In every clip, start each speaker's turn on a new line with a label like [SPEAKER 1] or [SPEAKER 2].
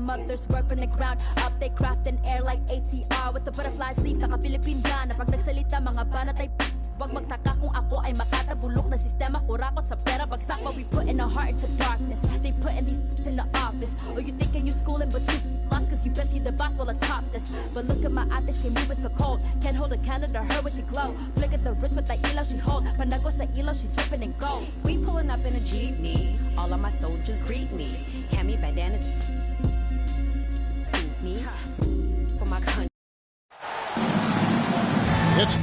[SPEAKER 1] mothers work from the ground up. They craft in air like ATR with the butterfly sleeves. Kaka-Philippine na pag nagsalita mga banat ay wag magtaka kung ako ay makatabulok na sistema. Kurakot sa pera bagsak, but we put in our heart into darkness. They putting these in the office. Oh, you thinking you schooling but you lost cause you best see the boss while atop this. But look at my ate, she moving so cold. Can't hold a candle to her when she glow. Flick at the wrist with the ilaw she hold. Panago sa ilaw, she dripping in gold.
[SPEAKER 2] We pulling up in a jeepney. All of my soldiers greet me. Hand me bandanas. Suit me for my country.
[SPEAKER 3] It's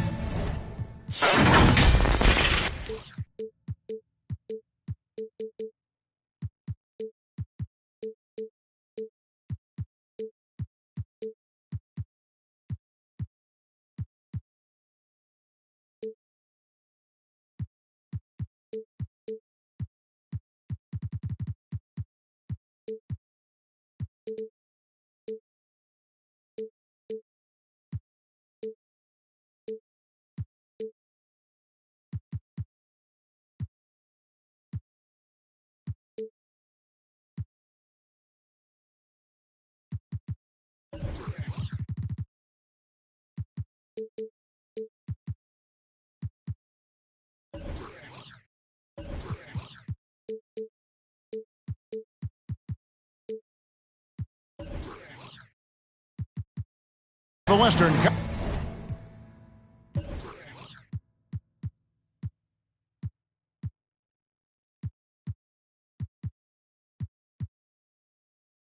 [SPEAKER 3] the Western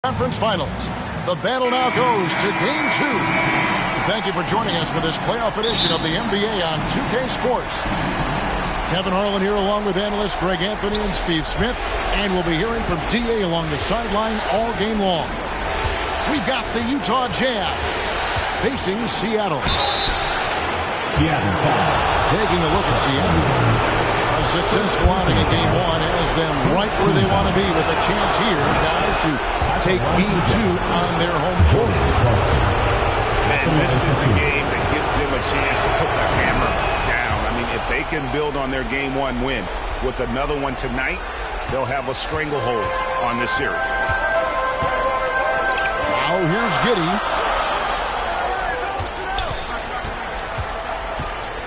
[SPEAKER 3] Conference Finals. The battle now goes to Game 2. Thank you for joining us for this playoff edition of the NBA on 2K Sports. Kevin Harlan here along with analysts Greg Anthony and Steve Smith. And we'll be hearing from DA along the sideline all game long. We've got the Utah Jazz facing Seattle. Taking a look at Seattle. A successful outing in Game 1 has them right where they want to be with a chance here, guys, to take Game 2 on their home court.
[SPEAKER 4] Man, this is the game that gives them a chance to put the hammer down. I mean, if they can build on their Game 1 win with another one tonight, they'll have a stranglehold on this series.
[SPEAKER 3] Now here's Giddey.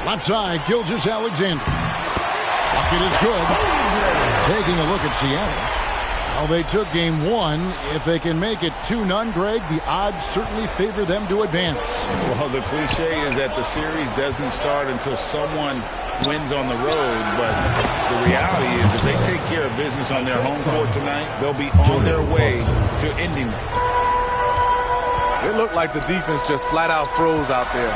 [SPEAKER 3] Left side, Gilgeous-Alexander. Bucket is good. Taking a look at Seattle. Well, they took Game 1. If they can make it 2-0, Greg, the odds certainly favor them to advance.
[SPEAKER 4] Well, the cliche is that the series doesn't start until someone wins on the road, but the reality is if they take care of business on their home court tonight, they'll be on their way to ending it.
[SPEAKER 5] It looked like the defense just flat out froze out there.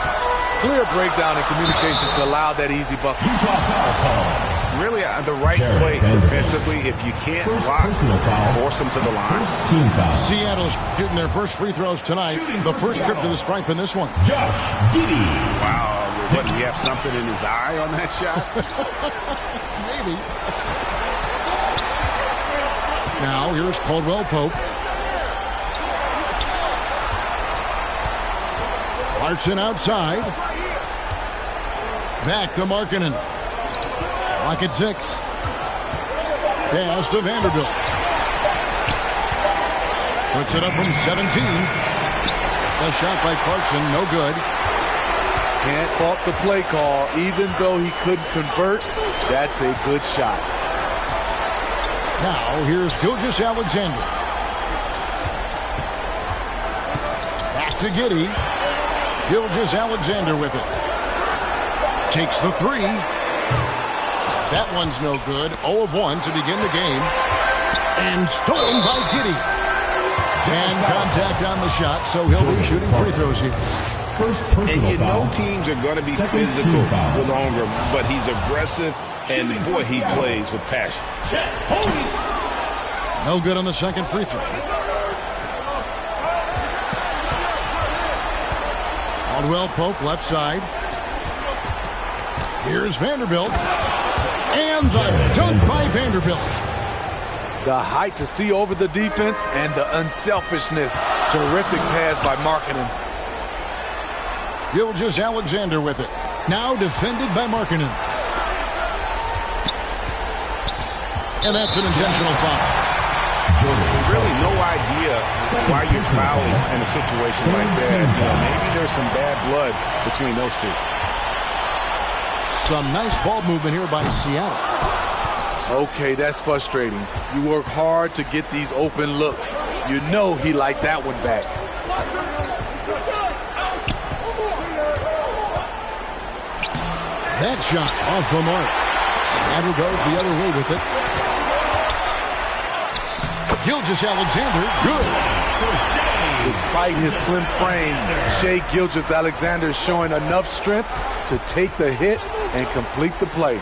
[SPEAKER 5] Clear breakdown in communication to allow that easy bucket.
[SPEAKER 4] Really, the right play defensively. If you can't block, force them to the line.
[SPEAKER 3] Seattle's shooting their first free throws tonight. The first trip to the stripe in this one.
[SPEAKER 4] Wow, what, he have something in his eye on that shot?
[SPEAKER 3] Maybe. Now, here's Caldwell Pope. Clarkson outside. Back to Markkanen. Rocket 6. Pass to Vanderbilt. Puts it up from 17. A shot by Clarkson, no good.
[SPEAKER 5] Can't fault the play call. Even though he couldn't convert, that's a good shot.
[SPEAKER 3] Now, here's Gilgeous-Alexander. Back to Giddey. Gilgeous-Alexander with it. Takes the three. That one's no good. 0 of 1 to begin the game. And stolen by Giddey. And contact on the shot, so he'll be shooting free throws here.
[SPEAKER 4] And you know teams are going to be physical with Holmgren, but he's aggressive, and boy, he plays with passion.
[SPEAKER 3] No good on the second free throw. Caldwell Pope left side. Here's Vanderbilt. And the dunk by Vanderbilt.
[SPEAKER 5] The height to see over the defense and the unselfishness. Terrific pass by Markkanen.
[SPEAKER 3] Gilgeous-Alexander with it. Now defended by Markkanen. And that's an intentional foul.
[SPEAKER 4] really no idea why you're fouling in a situation like that. You know, maybe there's some bad blood between those two.
[SPEAKER 3] Some nice ball movement here by Seattle.
[SPEAKER 5] Okay, that's frustrating. You work hard to get these open looks. You know he liked that one back.
[SPEAKER 3] That shot off the mark. Seattle goes the other way with it. Gilgeous-Alexander, good.
[SPEAKER 5] Despite his slim frame, Shai Gilgeous-Alexander is showing enough strength to take the hit and complete the play.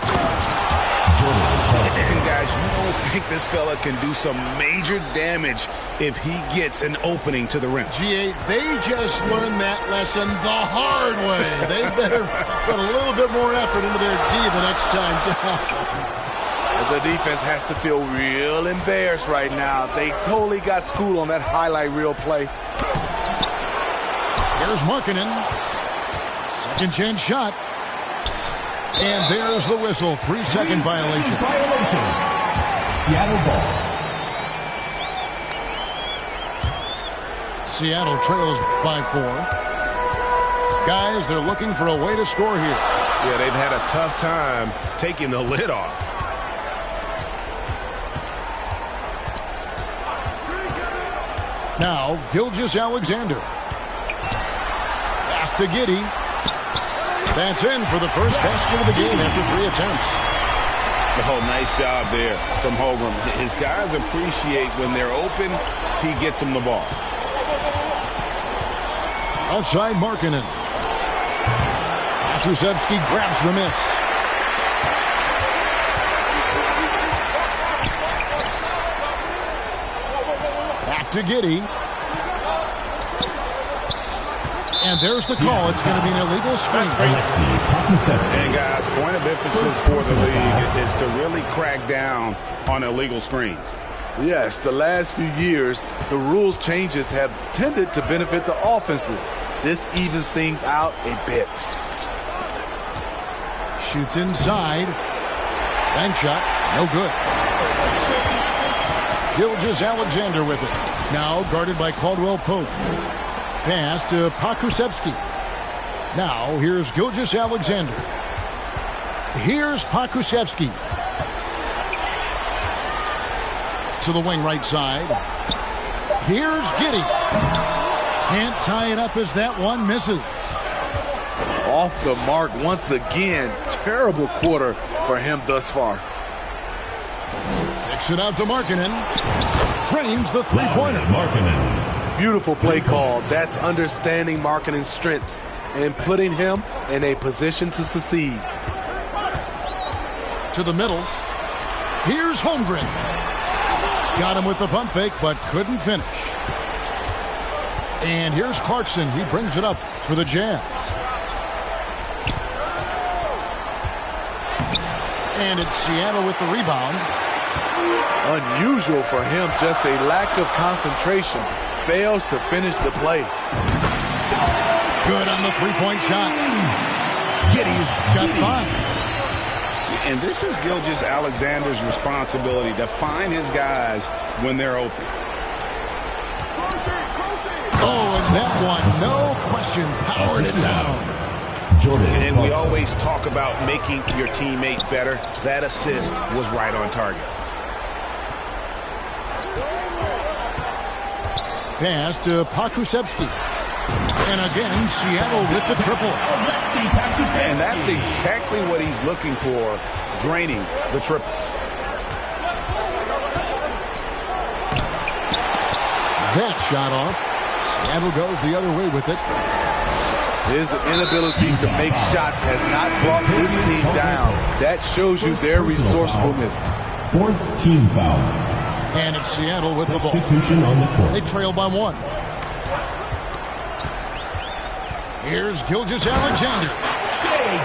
[SPEAKER 4] And guys, you don't think this fella can do some major damage if he gets an opening to the rim.
[SPEAKER 3] G.A., they just learned that lesson the hard way. They better put a little bit more effort into their D the next time down.
[SPEAKER 5] The defense has to feel real embarrassed right now. They totally got schooled on that highlight reel play.
[SPEAKER 3] There's Markkanen. Second chance shot. And there's the whistle. 3-second violation.
[SPEAKER 6] Seattle ball.
[SPEAKER 3] Seattle trails by 4. Guys, they're looking for a way to score here.
[SPEAKER 4] Yeah, they've had a tough time taking the lid off.
[SPEAKER 3] Now, Gilgeous-Alexander. Pass to Giddey. That's in for the first basket of the game after 3 attempts.
[SPEAKER 4] Oh, nice job there from Holmgren. His guys appreciate when they're open, he gets them the ball.
[SPEAKER 3] Outside Markkanen. Pakusevski grabs the miss. Back to Giddey. And there's the call. It's going to be an illegal screen.
[SPEAKER 4] And guys, point of emphasis for the league is to really crack down on illegal screens.
[SPEAKER 5] Yes, the last few years, the rules changes have tended to benefit the offenses. This evens things out a bit.
[SPEAKER 3] Shoots inside. Bank shot. No good. Gilgeous-Alexander with it. Now guarded by Caldwell Pope. Pass to Pakusevski. Now here's Gilgeous-Alexander. Here's Pakusevski. To the wing right side. Here's Giddey. Can't tie it up as that one misses.
[SPEAKER 5] Off the mark once again. Terrible quarter for him thus far.
[SPEAKER 3] Kicks it out to Markkanen. Drains the three-pointer.
[SPEAKER 6] Markkanen.
[SPEAKER 5] Beautiful play call. That's understanding Markkanen's strengths and putting him in a position to succeed.
[SPEAKER 3] To the middle. Here's Holmgren. Got him with the pump fake, but couldn't finish. And here's Clarkson. He brings it up for the Jazz. And it's Seattle with the rebound.
[SPEAKER 5] Unusual for him, just a lack of concentration. Fails to finish the play.
[SPEAKER 3] Good on the three-point shot. Giddey's got 5.
[SPEAKER 4] And this is Gilgeous-Alexander's responsibility to find his guys when they're open.
[SPEAKER 3] Oh, and that one, no question, powered it down.
[SPEAKER 4] And we always talk about making your teammate better. That assist was right on target.
[SPEAKER 3] Pass to Pakusevski. And again, Seattle with the triple.
[SPEAKER 4] And that's exactly what he's looking for, draining the triple.
[SPEAKER 3] That shot off. Seattle goes the other way with it.
[SPEAKER 5] His inability to make shots has not brought this team down. That shows you their resourcefulness.
[SPEAKER 6] 4th team foul.
[SPEAKER 3] And it's Seattle with the ball.
[SPEAKER 6] Substitution on the court.
[SPEAKER 3] They trail by 1. Here's Gilgeous-Alexander.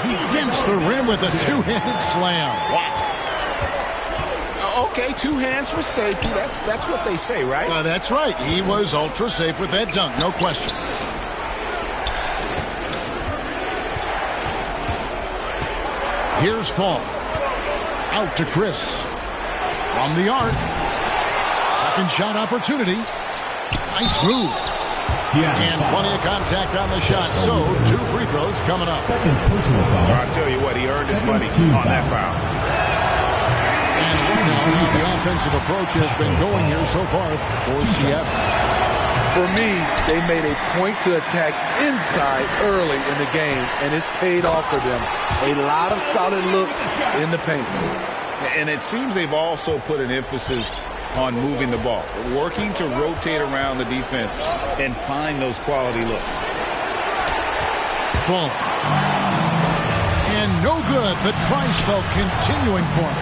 [SPEAKER 3] He dents the rim with a two-handed slam. Wow.
[SPEAKER 4] Okay, 2 hands for safety. That's what they say, right?
[SPEAKER 3] That's right. He was ultra safe with that dunk, no question. Here's Fall. Out to Chris. From the arc. Second shot opportunity. Nice move. And plenty of contact on the shot. So, 2 free throws coming up.
[SPEAKER 6] Second personal foul.
[SPEAKER 4] I'll tell you what, he earned his money on that foul.
[SPEAKER 3] And look now how the offensive approach has been going here so far for Seattle.
[SPEAKER 5] For me, they made a point to attack inside early in the game, and it's paid off for them. A lot of solid looks in the paint.
[SPEAKER 4] And it seems they've also put an emphasis on moving the ball, working to rotate around the defense and find those quality looks.
[SPEAKER 3] Full. And no good. The try spell continuing for him.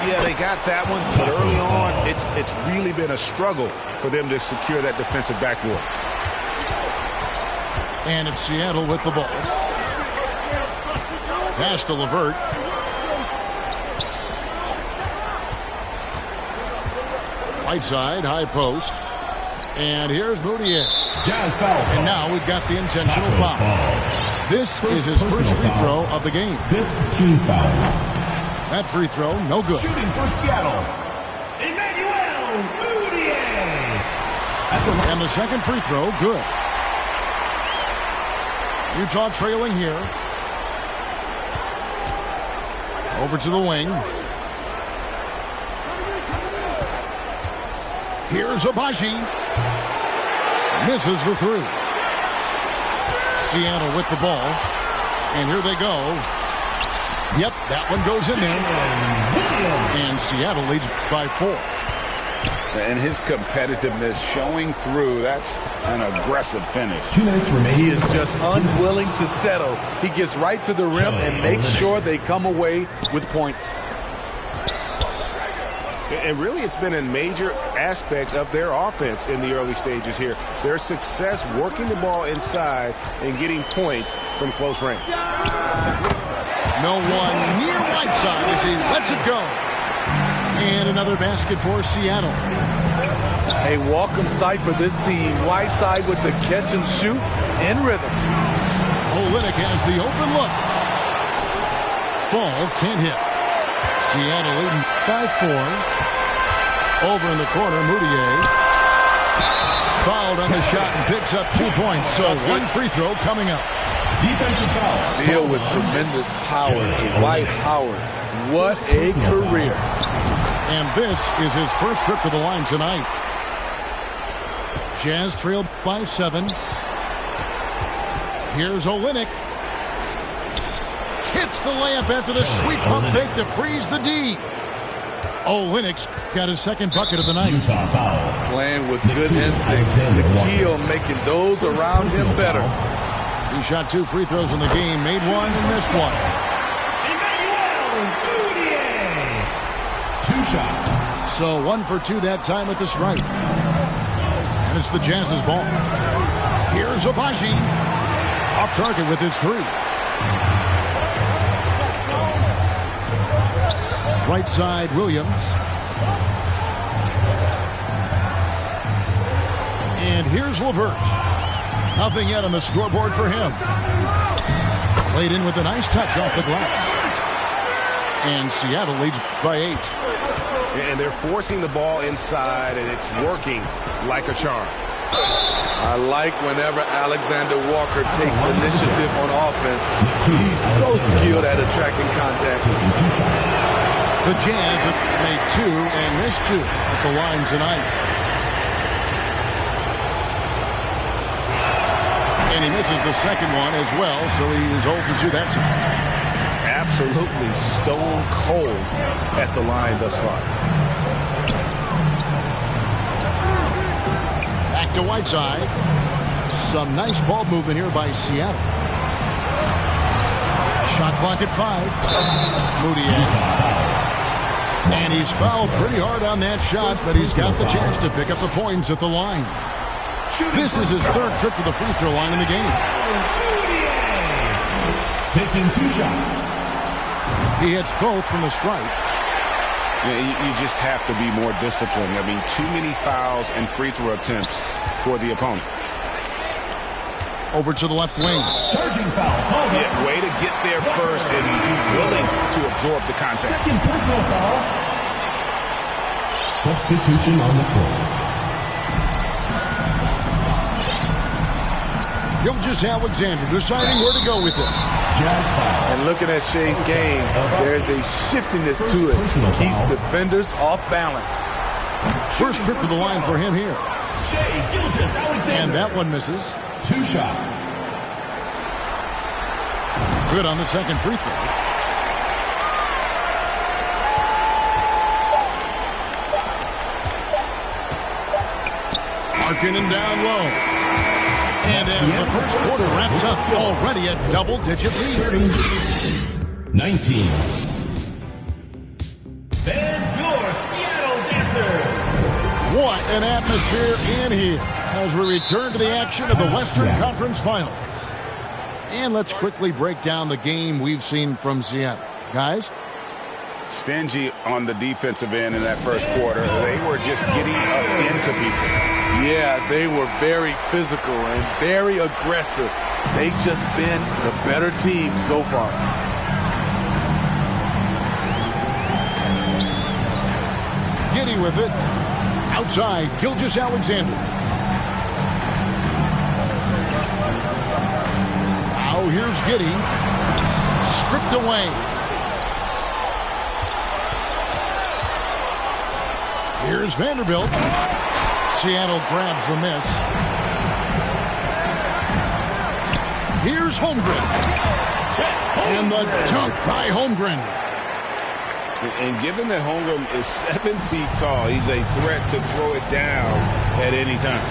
[SPEAKER 4] Yeah, they got that one, but early on, it's really been a struggle for them to secure that defensive backboard.
[SPEAKER 3] And it's Seattle with the ball. Pass to LeVert. Right side, high post. And here's Moutier.
[SPEAKER 6] Jazz foul.
[SPEAKER 3] And now we've got the intentional foul. This is his first free throw of the game.
[SPEAKER 6] 15 foul.
[SPEAKER 3] That free throw, no good.
[SPEAKER 6] Shooting for Seattle, Emmanuel Moutier.
[SPEAKER 3] And the second free throw, good. Utah trailing here. Over to the wing. Here's Abaji. Misses the three. Seattle with the ball. And here they go. Yep, that one goes in there. And Seattle leads by 4.
[SPEAKER 4] And his competitiveness showing through. That's an aggressive finish.
[SPEAKER 6] 2 minutes remaining.
[SPEAKER 5] He is just unwilling to settle. He gets right to the rim and makes sure they come away with points.
[SPEAKER 4] And really, it's been a major aspect of their offense in the early stages here. Their success working the ball inside and getting points from close range.
[SPEAKER 3] No one near Whiteside as he lets it go. And another basket for Seattle.
[SPEAKER 5] A welcome sight for this team. Whiteside with the catch and shoot in rhythm.
[SPEAKER 3] Olynyk has the open look. Fall can't hit. Seattle leading by 4. Over in the corner, Moutier. Fouled on the shot and picks up 2 points. So 1 free throw coming up.
[SPEAKER 6] Defensive foul.
[SPEAKER 5] Deal with tremendous power to Dwight Howard. What a career.
[SPEAKER 3] And this is his first trip to the line tonight. Jazz trailed by 7. Here's Olynyk. Hits the layup after the sweet pump fake to freeze the D. Olynyk's got his second bucket of the night.
[SPEAKER 6] Utah foul.
[SPEAKER 5] Playing with good instincts. The key on making those around him better.
[SPEAKER 3] He shot 2 free throws in the game, made 1 and missed 1.
[SPEAKER 6] Emmanuel Moutier. 2 shots.
[SPEAKER 3] So 1 for 2 that time at the stripe. And it's the Jazz's ball. Here's Abaji. Off target with his 3. Right side, Williams. And here's LeVert. Nothing yet on the scoreboard for him. Played in with a nice touch off the glass. And Seattle leads by 8.
[SPEAKER 4] And they're forcing the ball inside, and it's working like a charm.
[SPEAKER 5] I like whenever Alexander Walker takes initiative on offense. He's so skilled at attracting contact.
[SPEAKER 3] The Jazz have made 2 and missed 2 at the line tonight. And he misses the second one as well, so he is 0 for 2 that time.
[SPEAKER 4] Absolutely stone cold at the line thus far.
[SPEAKER 3] Back to Whiteside. Some nice ball movement here by Seattle. Shot clock at 5. Moutier. And he's fouled pretty hard on that shot, but he's got the chance to pick up the points at the line. This is his 3rd trip to the free throw line in the game.
[SPEAKER 6] Taking 2 shots.
[SPEAKER 3] He hits both from the stripe.
[SPEAKER 4] Yeah, you just have to be more disciplined. I mean, too many fouls and free throw attempts for the opponent.
[SPEAKER 3] Over to the left wing.
[SPEAKER 6] Charging foul.
[SPEAKER 4] Yeah, way to get there first and be willing to absorb the contact.
[SPEAKER 6] Second personal foul. Substitution on the court.
[SPEAKER 3] Gilgeous-Alexander deciding where to go with it.
[SPEAKER 6] Jazz foul.
[SPEAKER 5] And looking at Shea's game, there's a shiftiness to it. Keeps defenders off balance.
[SPEAKER 3] First trip to the line for him here.
[SPEAKER 6] Shea Gilgeous-Alexander.
[SPEAKER 3] And that one misses.
[SPEAKER 6] 2 shots.
[SPEAKER 3] Good on the second free throw. Markkanen down low. And as the first quarter wraps up, already a double-digit lead.
[SPEAKER 6] 19. There's your Seattle Dancers.
[SPEAKER 3] What an atmosphere in here as we return to the action of the Western Conference Finals. And let's quickly break down the game we've seen from Seattle. Guys?
[SPEAKER 4] Stingy on the defensive end in that first quarter. They were just getting up into people.
[SPEAKER 5] Yeah, they were very physical and very aggressive. They've just been the better team so far.
[SPEAKER 3] Giddey with it. Outside, Gilgeous-Alexander. Now here's Giddey. Stripped away. Here's Vanderbilt. Seattle grabs the miss. Here's Holmgren. And the dunk by Holmgren.
[SPEAKER 4] And given that Holmgren is 7 feet tall, he's a threat to throw it down at any time.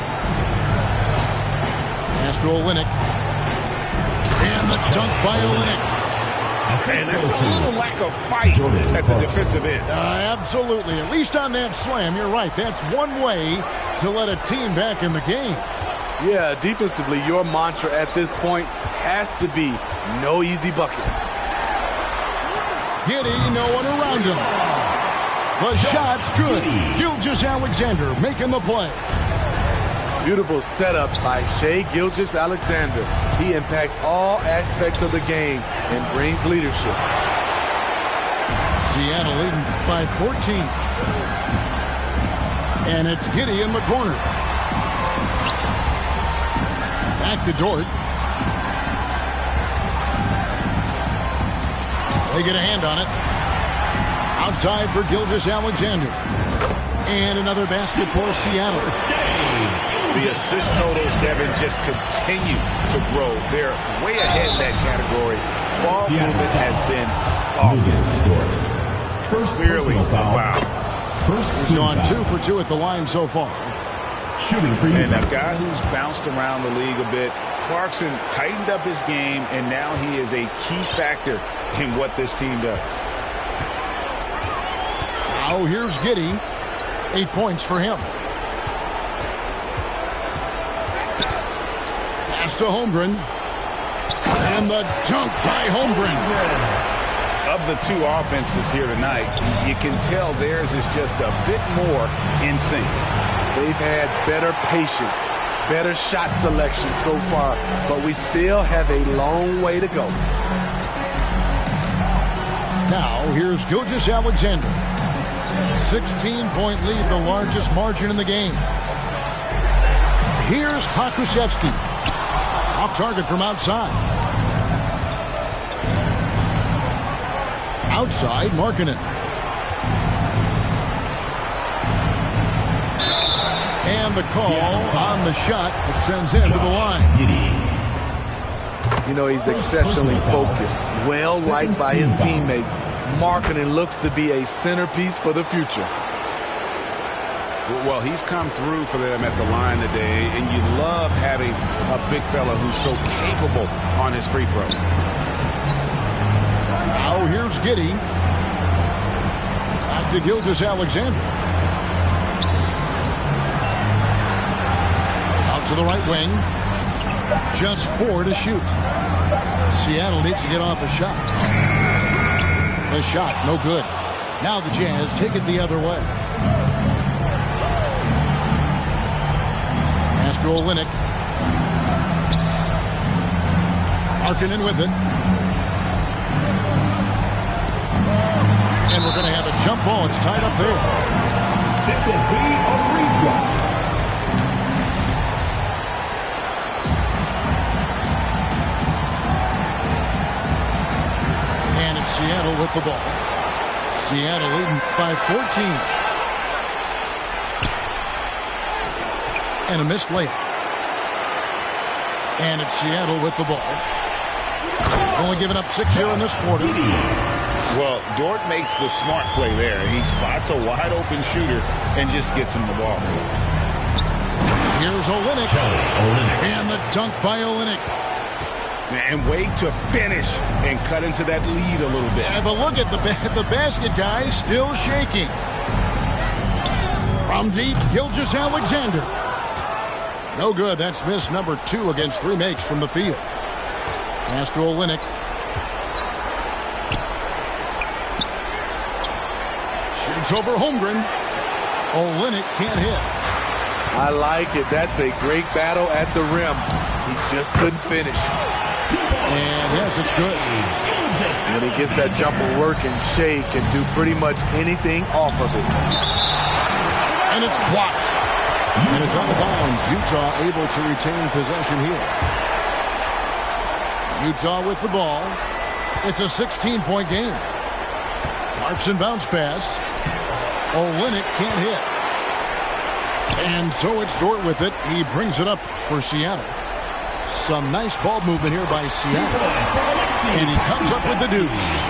[SPEAKER 3] Astro Olynyk. And the dunk by Olynyk.
[SPEAKER 4] And there's a little lack of fight at the defensive end.
[SPEAKER 3] Absolutely. At least on that slam, you're right. That's one way to let a team back in the game.
[SPEAKER 5] Yeah, defensively, your mantra at this point has to be no easy buckets.
[SPEAKER 3] Giddey, no one around him. The shot's good. Gilgeous-Alexander making the play.
[SPEAKER 5] Beautiful setup by Shea Gilgeous-Alexander. He impacts all aspects of the game and brings leadership.
[SPEAKER 3] Seattle leading by 14. And it's Giddey in the corner. Back to Dort. They get a hand on it. Outside for Gilgeous-Alexander. And another basket for Seattle.
[SPEAKER 4] The assist totals, Kevin, just continue to grow. They're way ahead in that category. Ball movement has been flawless.
[SPEAKER 6] First
[SPEAKER 4] Clearly a foul.
[SPEAKER 3] He's gone 2 for 2 at the line so far.
[SPEAKER 6] Shooting for
[SPEAKER 4] And
[SPEAKER 6] Utah.
[SPEAKER 4] a guy who's bounced around the league a bit. Clarkson tightened up his game, and now he is a key factor in what this team does.
[SPEAKER 3] Now here's Giddey. 8 points for him. Pass to Holmgren. And the dunk by Holmgren.
[SPEAKER 4] Of the two offenses here tonight, you can tell theirs is just a bit more in sync.
[SPEAKER 5] They've had better patience, better shot selection so far, but we still have a long way to go.
[SPEAKER 3] Now here's Gilgeous-Alexander. 16-point lead, the largest margin in the game. Here's Pokusevski. Off target from outside. Outside, Markkanen. And the call on the shot that sends him to the line.
[SPEAKER 5] You know, he's exceptionally focused, well liked by his teammates. Markkanen looks to be a centerpiece for the future.
[SPEAKER 4] Well, he's come through for them at the line today, and you love having a big fella who's so capable on his free throw.
[SPEAKER 3] Now here's Giddey. Back to Gilgeous-Alexander. Out to the right wing. Just 4 to shoot. Seattle needs to get off a shot. The shot, no good. Now the Jazz take it the other way. Astro Olynyk. Markkanen with it. And we're going to have a jump ball. It's tied up there.
[SPEAKER 6] It will be a redraw.
[SPEAKER 3] And it's Seattle with the ball. Seattle leading by 14. And a missed layup. And it's Seattle with the ball. Only giving up 6 here in this quarter.
[SPEAKER 4] Well, Dort makes the smart play there. He spots a wide-open shooter and just gets him the ball.
[SPEAKER 3] Here's Olynyk. And the dunk by Olynyk.
[SPEAKER 4] And wait to finish and cut into that lead a little bit.
[SPEAKER 3] Yeah, but look at the basket guy still shaking. From deep, Gilgeous-Alexander. No good. That's miss number 2 against 3 makes from the field. Pass to Olynyk. Shoots over Holmgren. Olynyk can't hit.
[SPEAKER 5] I like it. That's a great battle at the rim. He just couldn't finish.
[SPEAKER 3] And yes, it's good.
[SPEAKER 5] When he gets that jumper working, Shea can do pretty much anything off of it.
[SPEAKER 3] And it's blocked. And it's out of bounds. Utah able to retain possession here. Utah with the ball. It's a 16-point game. Clarkson bounce pass. Olynyk can't hit. And so it's Dort with it. He brings it up for Seattle. Some nice ball movement here by Seattle. And he comes up with the deuce.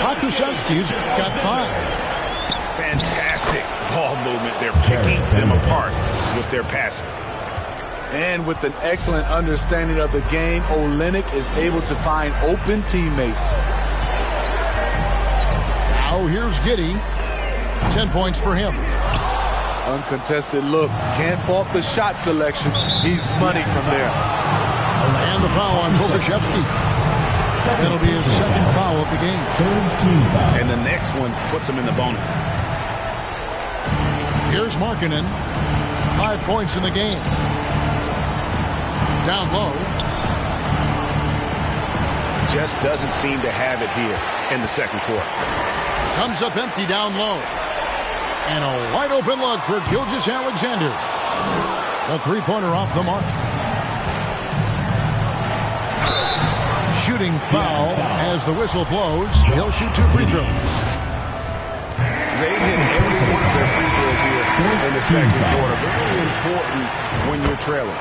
[SPEAKER 3] Pakushevsky's got 5.
[SPEAKER 4] Fantastic ball movement. They're picking them apart with their passing.
[SPEAKER 5] And with an excellent understanding of the game, Olynyk is able to find open teammates.
[SPEAKER 3] Now here's Giddey. 10 points for him.
[SPEAKER 5] Uncontested look. Can't fault the shot selection. He's money from there.
[SPEAKER 3] And the foul on Pokusevsky. That'll be his second foul of the game.
[SPEAKER 4] And the next one puts him in the bonus.
[SPEAKER 3] Here's Markkanen. 5 points in the game. Down low.
[SPEAKER 4] Just doesn't seem to have it here in the second quarter.
[SPEAKER 3] Comes up empty down low. And a wide open look for Gilgeous-Alexander. The three-pointer off the mark. Shooting foul as the whistle blows. He'll shoot 2 free throws.
[SPEAKER 4] They hit every one of their free throws here in the second quarter. Very important when you're trailing.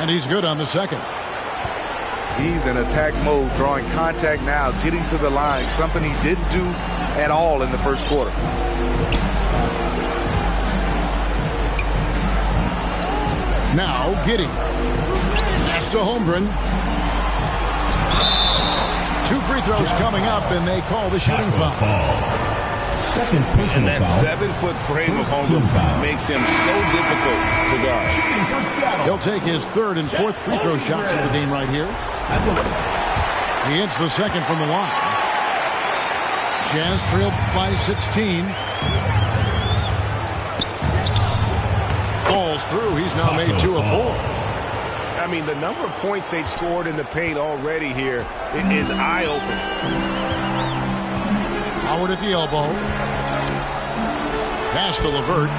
[SPEAKER 3] And he's good on the second.
[SPEAKER 5] He's in attack mode, drawing contact now, getting to the line, something he didn't do at all in the first quarter.
[SPEAKER 3] Now Giddey. Pass to Holmgren. 2 free throws coming up, and they call the shooting foul.
[SPEAKER 6] Second personal
[SPEAKER 4] And that
[SPEAKER 6] foul.
[SPEAKER 4] 7-foot frame of Holmgren makes him so difficult to guard.
[SPEAKER 3] He'll take his 3rd and 4th free throw shots of the game right here. He hits the second from the line. Jazz trailed by 16. Falls through. He's now made 2 of 4.
[SPEAKER 4] I mean, the number of points they've scored in the paint already here is eye-opening.
[SPEAKER 3] Howard at the elbow. Pass to LeVert.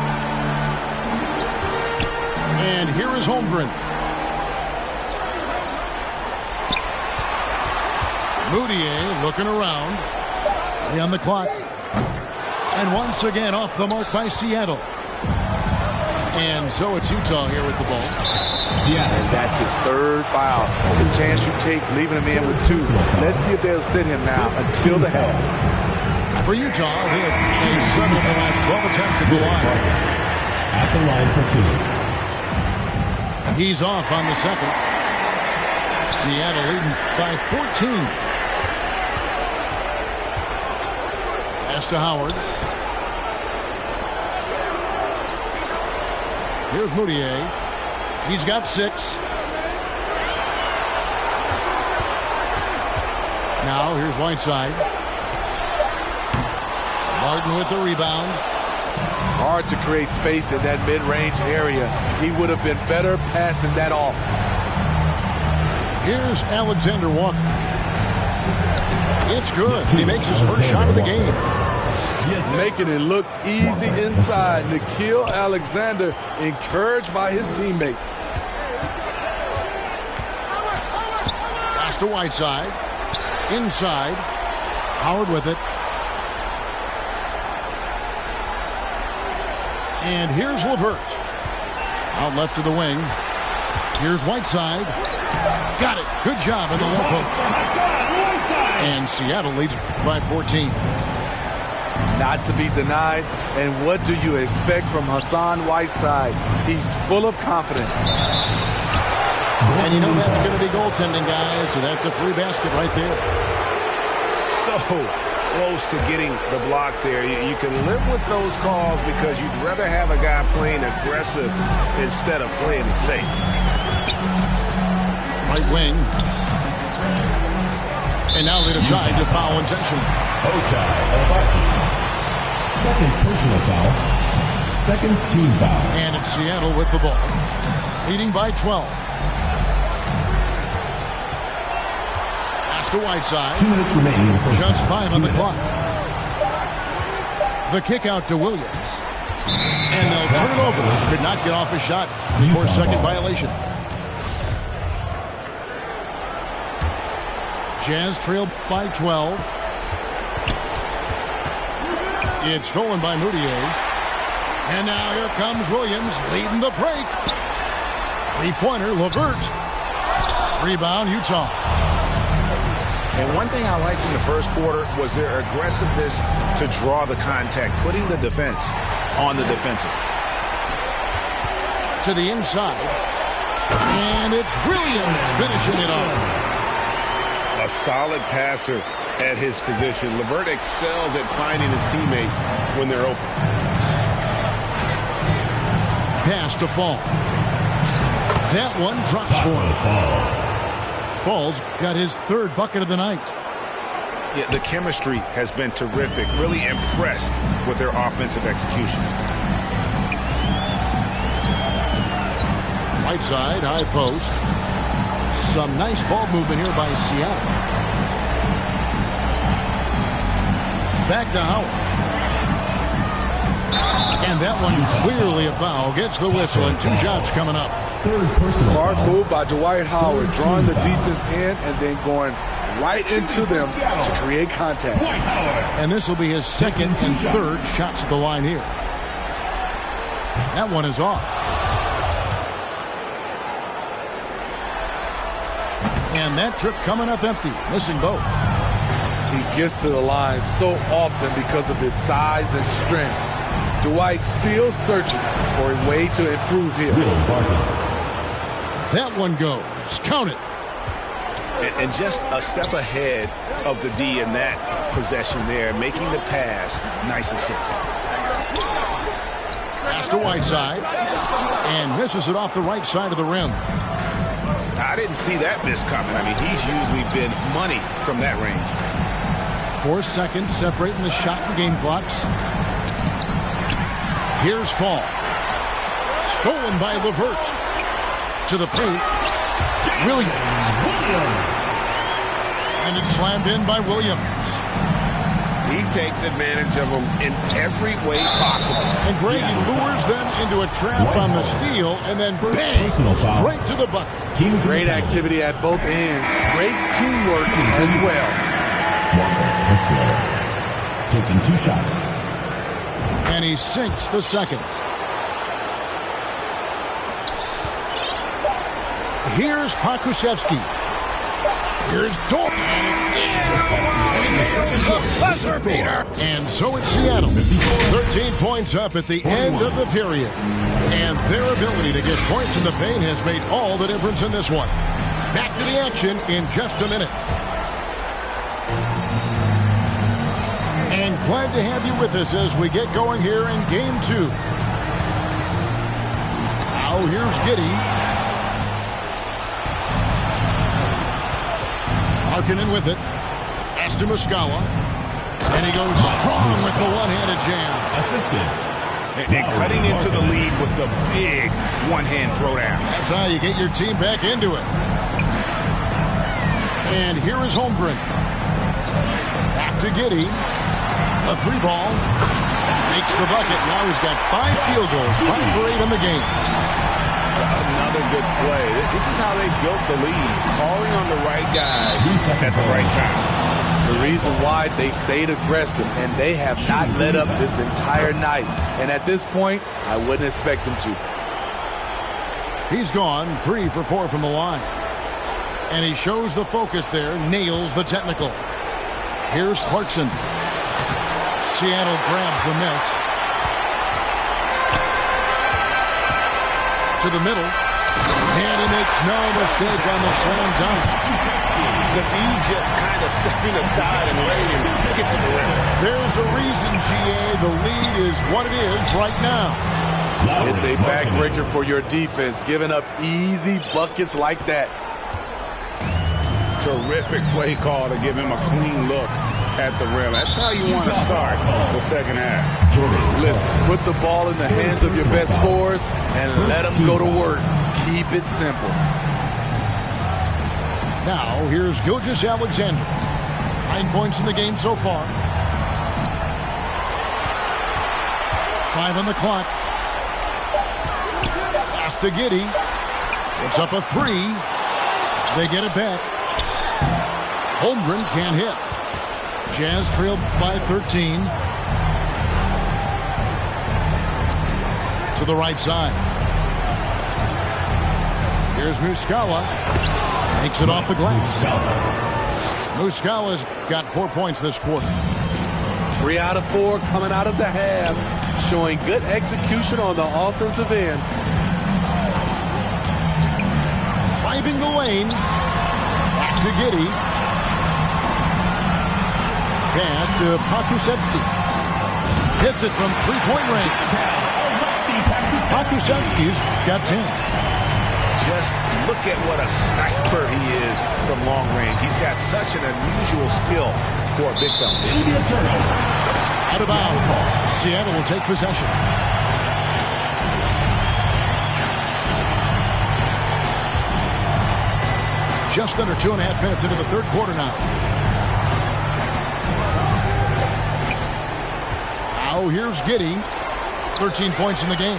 [SPEAKER 3] And here is Holmgren. Moutier looking around. Play on the clock. And once again off the mark by Seattle. And so it's Utah here with the ball.
[SPEAKER 5] And that's his 3rd foul. The chance you take leaving him in with 2. Let's see if they'll sit him now until the half.
[SPEAKER 3] For Utah, they have made 7 of the last 12 attempts at the line.
[SPEAKER 6] At the line for 2.
[SPEAKER 3] He's off on the second. Seattle leading by 14. Pass to Howard. Here's Moutier. He's got 6. Now here's Whiteside. Martin with the rebound.
[SPEAKER 5] Hard to create space in that mid-range area. He would have been better passing that off.
[SPEAKER 3] Here's Alexander Walker. It's good. He makes his first shot of the game.
[SPEAKER 5] making it look easy inside. Nikhil Alexander encouraged by his teammates.
[SPEAKER 3] Pass to Whiteside. Inside. Howard with it. And here's LeVert. Out left to the wing. Here's Whiteside. Got it. Good job in the low post. And Seattle leads by 14.
[SPEAKER 5] Not to be denied. And what do you expect from Hassan Whiteside? He's full of confidence.
[SPEAKER 3] And you know that's going to be goaltending, guys. So that's a free basket right there.
[SPEAKER 4] So close to getting the block there. You can live with those calls because you'd rather have a guy playing aggressive instead of playing it safe.
[SPEAKER 3] Right wing. And now they decide to foul intention.
[SPEAKER 6] Second personal foul. Second team foul.
[SPEAKER 3] And it's Seattle with the ball. Leading by 12. Pass to Whiteside.
[SPEAKER 6] 2 minutes remaining in the first
[SPEAKER 3] Just
[SPEAKER 6] half.
[SPEAKER 3] 5 on the clock. The kick out to Williams. And they'll turn it over. Could not get off a shot. 24-second violation. Jazz trailed by 12. It's stolen by Moutier. And now here comes Williams leading the break. Three-pointer, LeVert. Rebound, Utah.
[SPEAKER 4] And one thing I liked in the first quarter was their aggressiveness to draw the contact, putting the defense on the defensive.
[SPEAKER 3] To the inside. And it's Williams finishing it off.
[SPEAKER 4] A solid passer at his position. LeVert excels at finding his teammates when they're open.
[SPEAKER 3] Pass to Fall. That one drops for him. Fall's got his third bucket of the night.
[SPEAKER 4] Yeah, the chemistry has been terrific. Really impressed with their offensive execution.
[SPEAKER 3] Right side, high post. Some nice ball movement here by Seattle. Back to Howard. And that one clearly a foul. Gets the whistle and 2 shots coming up.
[SPEAKER 5] Smart move by Dwight Howard, drawing the defense in and then going right into them to create contact.
[SPEAKER 3] And this will be his second and third shots at the line here. That one is off. And that trip coming up empty, missing both.
[SPEAKER 5] He gets to the line so often because of his size and strength. Dwight still searching for a way to improve here.
[SPEAKER 3] That one goes. Count it.
[SPEAKER 4] And just a step ahead of the D in that possession there, making the pass. Nice assist.
[SPEAKER 3] Pass to Whiteside. And misses it off the right side of the rim.
[SPEAKER 4] I didn't see that miss coming. I mean, he's usually been money from that range.
[SPEAKER 3] 4 seconds separating the shot and game clocks. Here's Fall. Stolen by LeVert. To the paint. Williams. And it's slammed in by Williams.
[SPEAKER 4] He takes advantage of them in every way possible.
[SPEAKER 3] And Greg, he lures them into a trap on the steal, and then bang, right to the bucket.
[SPEAKER 5] Great activity at both ends. Great teamwork as well.
[SPEAKER 6] Taking 2 shots.
[SPEAKER 3] And he sinks the second. Here's Pakusevsky. Here's Dorp. Buzzer beater. And so it's Seattle. 13 points up at the end of the period. And their ability to get points in the paint has made all the difference in this one. Back to the action in just a minute. And glad to have you with us as we get going here in Game 2. Now here's Giddey. Markkanen with it. Pass to Muscala. And he goes strong with the one-handed jam.
[SPEAKER 6] Assisted.
[SPEAKER 4] And cutting into the lead with the big one-hand throwdown.
[SPEAKER 3] That's how you get your team back into it. And here is Holmgren. Back to Giddey. A 3-ball. Makes the bucket. Now he's got 5 field goals. 5 for 8 in the game.
[SPEAKER 4] Another good play. This is how they built the lead. Calling on the right guys at the right time.
[SPEAKER 5] The reason why they stayed aggressive, and they have not let up this entire night. And at this point, I wouldn't expect them to.
[SPEAKER 3] He's gone 3 for 4 from the line. And he shows the focus there, nails the technical. Here's Clarkson. Seattle grabs the miss. To the middle. And he makes no mistake on the slam dunk.
[SPEAKER 4] The D just kind of stepping aside and waiting to get to the rim.
[SPEAKER 3] There's a reason, GA. The lead is what it is right now.
[SPEAKER 5] It's a backbreaker for your defense, giving up easy buckets like that.
[SPEAKER 4] Terrific play call to give him a clean look at the rim. That's how you want to start the second half.
[SPEAKER 5] Listen, put the ball in the hands of your best scorers and let them go to work. Keep it simple.
[SPEAKER 3] Now, here's Gilgeous-Alexander. 9 points in the game so far. 5 on the clock. Pass to Giddey. Puts up a 3. They get it back. Holmgren can't hit. Jazz trailed by 13. To the right side. Here's Muscala. Makes it off the glass. Muscala's got 4 points this quarter.
[SPEAKER 5] 3 out of 4 coming out of the half, showing good execution on the offensive end.
[SPEAKER 3] Driving the lane. Back to Giddey. Pass to Pakusevsky. Hits it from 3-point range. Pakusevsky's got 10.
[SPEAKER 4] Just look at what a sniper he is from long range. He's got such an unusual skill for a big fella.
[SPEAKER 3] Out of bounds. Seattle will take possession. Just under 2.5 minutes into the third quarter now. Now here's Giddey. 13 points in the game.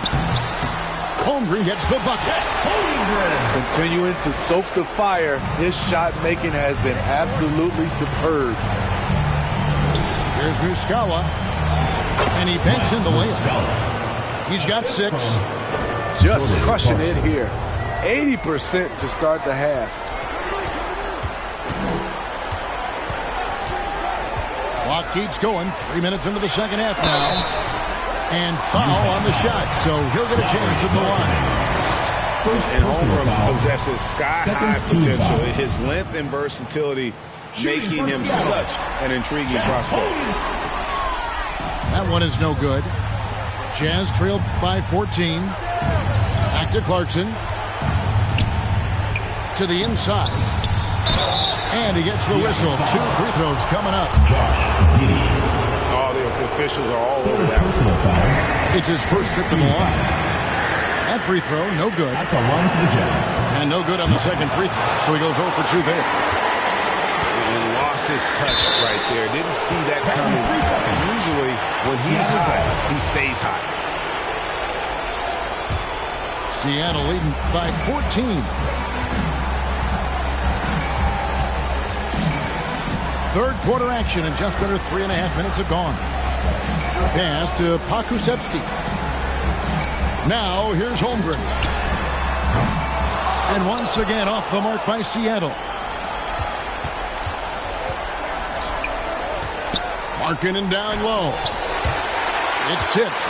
[SPEAKER 3] Holmgren gets the bucket.
[SPEAKER 5] Continuing to stoke the fire, his shot making has been absolutely superb.
[SPEAKER 3] Here's Muscala. And he banks in the layup. He's got 6.
[SPEAKER 5] Just crushing it here. 80% to start the half.
[SPEAKER 3] Clock keeps going. 3 minutes into the second half now. And foul on the shot, so he'll get a chance at the line.
[SPEAKER 4] And Holmgren possesses sky-high potential. His length and versatility making him such an intriguing prospect.
[SPEAKER 3] That one is no good. Jazz trailed by 14. Back to Clarkson. To the inside. And he gets the whistle. 2 free throws coming up.
[SPEAKER 4] Oh, the officials are all over that.
[SPEAKER 3] It's his first trip to the line. That free throw, no good.
[SPEAKER 6] At the line for the Jazz.
[SPEAKER 3] And no good on the second free throw. So he goes 0 for 2 there.
[SPEAKER 4] And lost his touch right there. Didn't see that coming. Usually, when he's hot, he stays hot.
[SPEAKER 3] Seattle leading by 14. Third quarter action, and just under 3.5 minutes have gone. Pass to Pakusevsky. Now here's Holmgren. And once again off the mark by Seattle. Markkanen down low. It's tipped.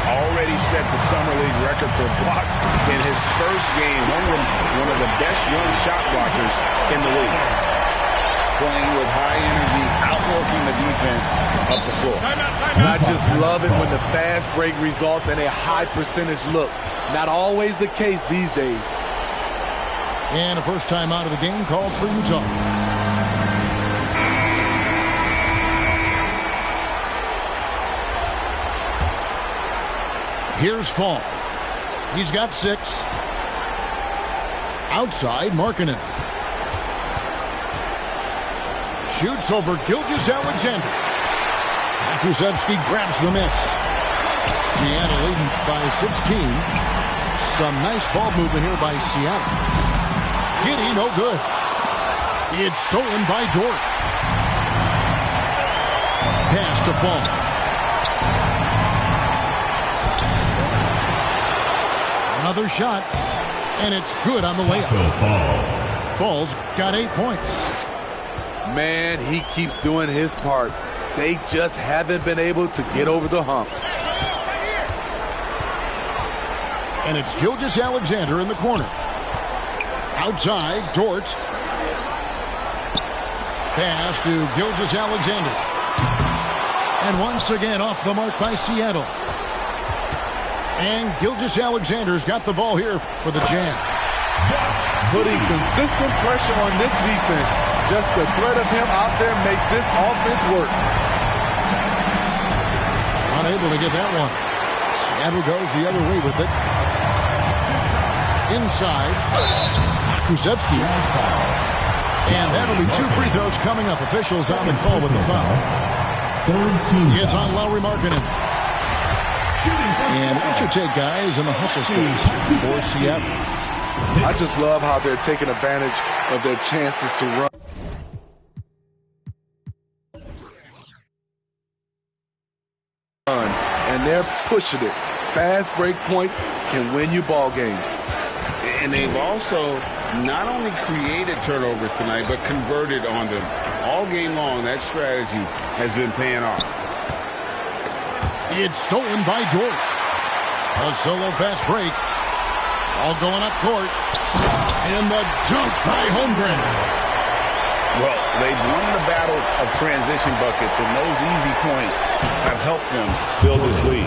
[SPEAKER 4] Already set the summer league record for blocks in his first game. Holmgren, one of the best young shot blockers in the league. Playing with high energy, outworking the defense up the floor.
[SPEAKER 5] And I just love it when the fast break results in a high percentage look. Not always the case these days.
[SPEAKER 3] And a first time out of the game called for Utah. Here's Fall. He's got 6. Outside, Markkanen. Shoots over Gilgeous-Alexander. Kuszewski grabs the miss. Seattle leading by 16. Some nice ball movement here by Seattle. Giddey, no good. It's stolen by Dort. Pass to Fall. Another shot, and it's good on the layup. Fall's got 8 points.
[SPEAKER 5] Man, he keeps doing his part. They just haven't been able to get over the hump.
[SPEAKER 3] And it's Gilgeous-Alexander in the corner. Outside, Dort. Pass to Gilgeous-Alexander. And once again off the mark by Seattle. And Gilgeous-Alexander's got the ball here for the Jam.
[SPEAKER 5] Putting consistent pressure on this defense. Just the threat of him out there makes this offense work.
[SPEAKER 3] Unable to get that one. Seattle goes the other way with it. Inside. Kuszewski. And that'll be 2 free throws coming up. Officials on the call with the foul. It's on Lauri Markkanen. And what's your take, guys, in the hustle space for Seattle?
[SPEAKER 5] I just love how they're taking advantage of their chances to run. And they're pushing it. Fast break points can win you ball games.
[SPEAKER 4] And they've also not only created turnovers tonight, but converted on them. All game long, that strategy has been paying off.
[SPEAKER 3] It's stolen by Dort. A solo fast break. All going up court. And the dunk by Holmgren.
[SPEAKER 4] Well, they've won the battle of transition buckets, and those easy points have helped them build this lead.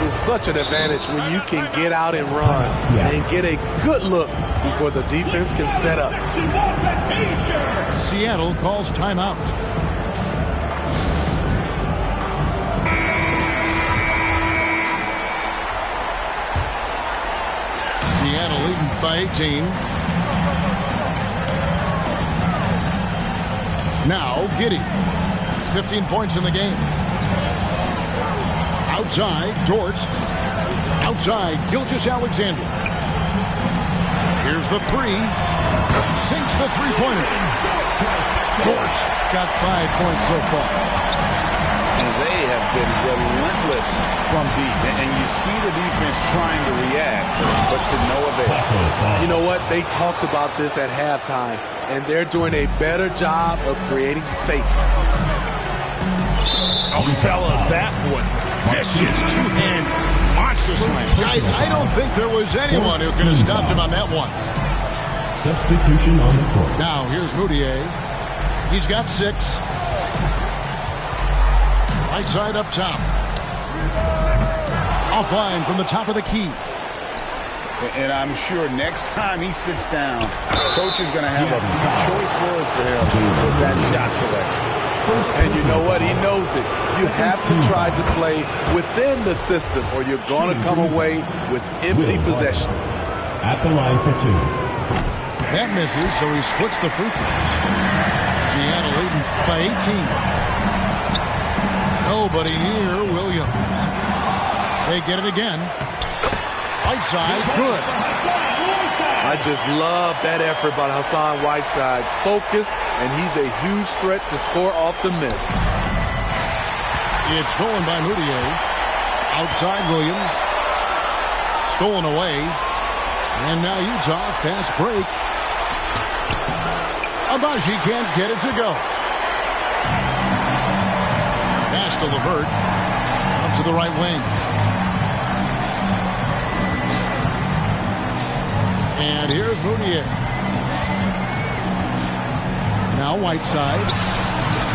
[SPEAKER 5] It's such an advantage when you can get out and run and get a good look before the defense can set up.
[SPEAKER 3] Seattle calls timeout. Seattle leading by 18. Now Giddey. 15 points in the game. Outside, Dort. Outside, Gilgeous-Alexander. Here's the three. Sinks the three-pointer. Dort got 5 points so far.
[SPEAKER 4] And they have been relentless from deep. And you see the defense trying to react, but to no avail.
[SPEAKER 5] You know what? They talked about this at halftime, and they're doing a better job of creating space.
[SPEAKER 4] Oh, fellas, that was vicious. Two-hand monster slam.
[SPEAKER 3] Guys, I don't think there was anyone who could have stopped him on that one.
[SPEAKER 6] Substitution on the court.
[SPEAKER 3] Now, here's Moutier. He's got 6. Right side up top. Offline from the top of the key.
[SPEAKER 4] And I'm sure next time he sits down, coach is going to have a few choice words for him with that shot selection.
[SPEAKER 5] And you know what? He knows it. You have to try to play within the system or you're going to come away with empty possessions.
[SPEAKER 6] At the line for 2.
[SPEAKER 3] That misses, so he splits the free throws. Seattle leading by 18. Nobody near Williams. They get it again. Right side, good.
[SPEAKER 5] I just love that effort by Hassan Whiteside. Focused, and he's a huge threat to score off the miss.
[SPEAKER 3] It's stolen by Moutier. Outside Williams. Stolen away. And now Utah, fast break. Abaji can't get it to go. Pass to LeVert. Up to the right wing. And here's Moutier. Now Whiteside.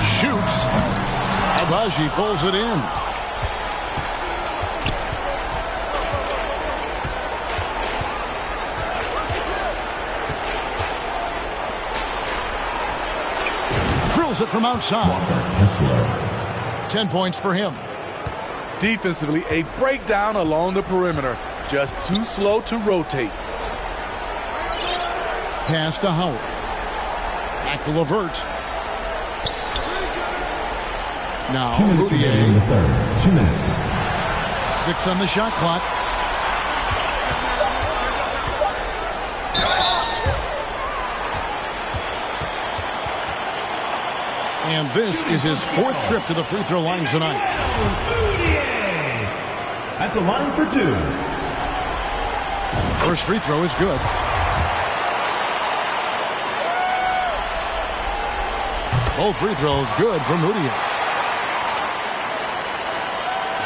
[SPEAKER 3] Shoots. Abaji pulls it in. Drills it from outside. 10 points for him.
[SPEAKER 5] Defensively, a breakdown along the perimeter. Just too slow to rotate.
[SPEAKER 3] Pass to Howard. Back to LeVert. Now,
[SPEAKER 6] 2 minutes remaining in the third. 2 minutes.
[SPEAKER 3] 6 on the shot clock. And this is his 4th trip to the free throw line tonight.
[SPEAKER 6] At the line for 2.
[SPEAKER 3] First free throw is good. Both free throws good for Moutier.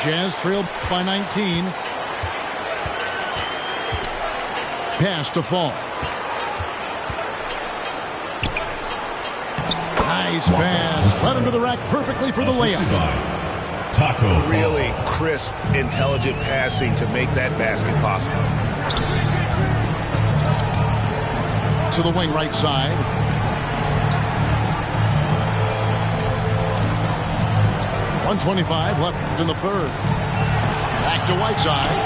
[SPEAKER 3] Jazz trailed by 19. Pass to Fall. Nice pass. Led him to the rack perfectly for the layup.
[SPEAKER 6] Taco.
[SPEAKER 4] Really crisp, intelligent passing to make that basket possible.
[SPEAKER 3] To the wing right side. .125 left in the third. Back to Whiteside.